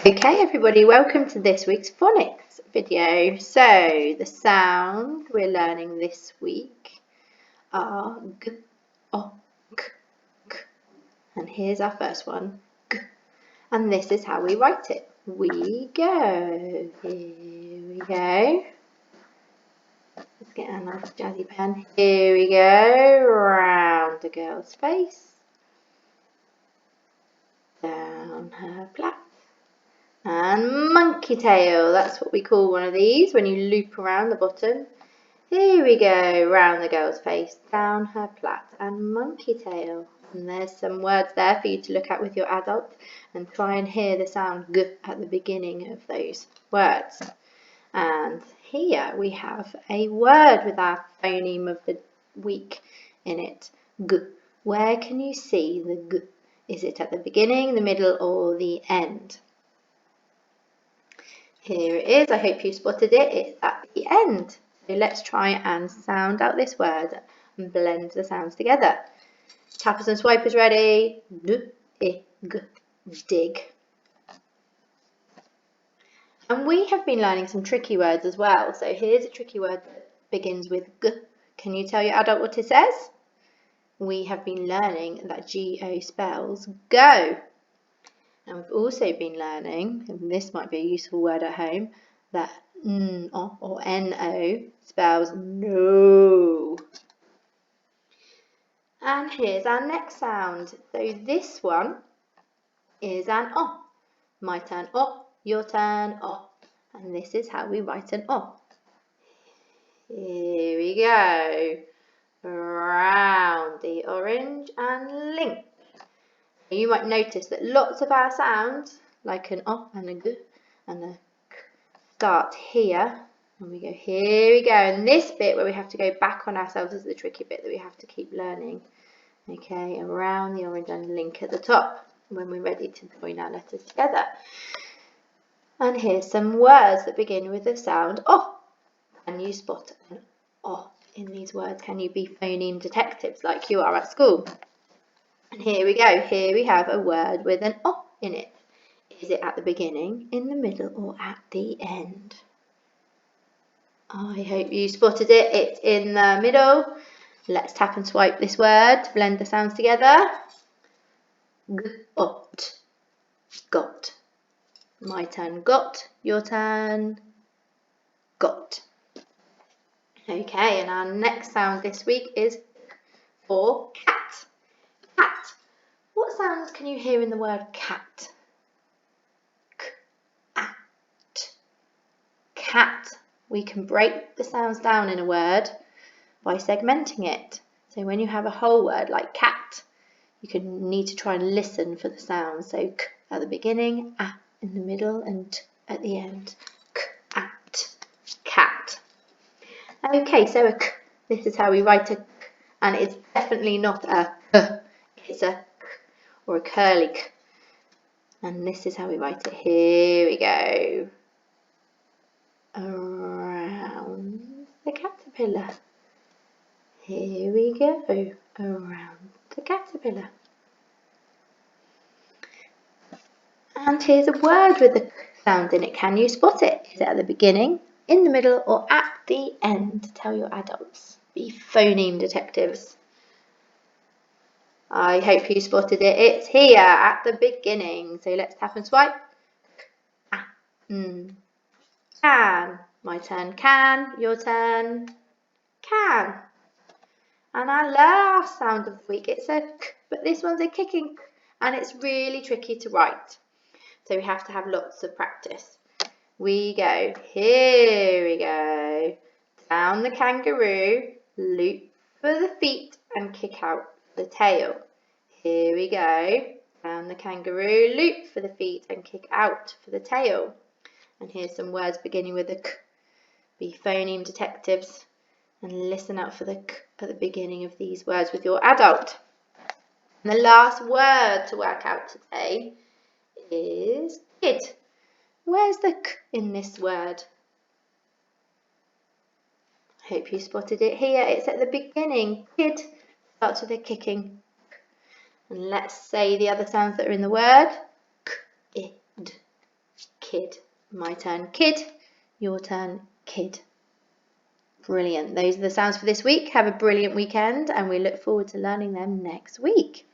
Okay everybody, welcome to this week's phonics video. So the sound we're learning this week are g, o, k, k. And here's our first one, g. And this is how we write it. We go. Here we go. Let's get a nice jazzy pen. Here we go. Round the girl's face. Down her plait. And monkey tail, that's what we call one of these when you loop around the bottom. Here we go, round the girl's face, down her plait, and monkey tail. And there's some words there for you to look at with your adult and try and hear the sound g at the beginning of those words. And here we have a word with our phoneme of the week in it, g. Where can you see the g? Is it at the beginning, the middle, or the end? Here it is, I hope you spotted it, it's at the end. So let's try and sound out this word and blend the sounds together. Tappers and swipers ready? D-I-G, dig. And we have been learning some tricky words as well. So here's a tricky word that begins with g. Can you tell your adult what it says? We have been learning that G-O spells go. And we've also been learning, and this might be a useful word at home, that N-O or N-O spells no. And here's our next sound. So this one is an O. My turn O, your turn O. And this is how we write an O. Here we go. Round the orange and link. You might notice that lots of our sounds, like an O and a G and a K, start here. And we go, here we go. And this bit where we have to go back on ourselves is the tricky bit that we have to keep learning. Okay, around the orange and link at the top when we're ready to join our letters together. And here's some words that begin with the sound O. Can you spot an O in these words? Can you be phoneme detectives like you are at school? And here we go, here we have a word with an O in it. Is it at the beginning, in the middle, or at the end? I hope you spotted it, it's in the middle. Let's tap and swipe this word to blend the sounds together. Got, got. My turn, got, your turn, got. Okay, and our next sound this week is for cat. Cat. What sounds can you hear in the word cat? K-at. Cat. We can break the sounds down in a word by segmenting it. So when you have a whole word like cat, you can need to try and listen for the sounds. So k at the beginning, a in the middle, and t at the end. K-at. Cat. Okay, so a k, this is how we write a k, and it's definitely not a k, it's a k or a curly k. And this is how we write it. Here we go. Around the caterpillar. Here we go. Around the caterpillar. And here's a word with a k sound in it. Can you spot it? Is it at the beginning, in the middle, or at the end? Tell your adults. Be phoneme detectives. I hope you spotted it. It's here at the beginning. So let's tap and swipe. Can. My turn, can. Your turn, can. And our last sound of the week, it's a k, but this one's a kicking k, and it's really tricky to write. So we have to have lots of practice. We go, here we go. Down the kangaroo, loop for the feet and kick out the tail. Here we go. Down the kangaroo, loop for the feet and kick out for the tail. And here's some words beginning with a k. Be phoneme detectives and listen out for the k at the beginning of these words with your adult. And the last word to work out today is kid. Where's the k in this word? I hope you spotted it here. It's at the beginning. Kid starts with a kicking. And let's say the other sounds that are in the word. K-id. kid. My turn, kid. Your turn, kid. Brilliant. Those are the sounds for this week. Have a brilliant weekend, and we look forward to learning them next week.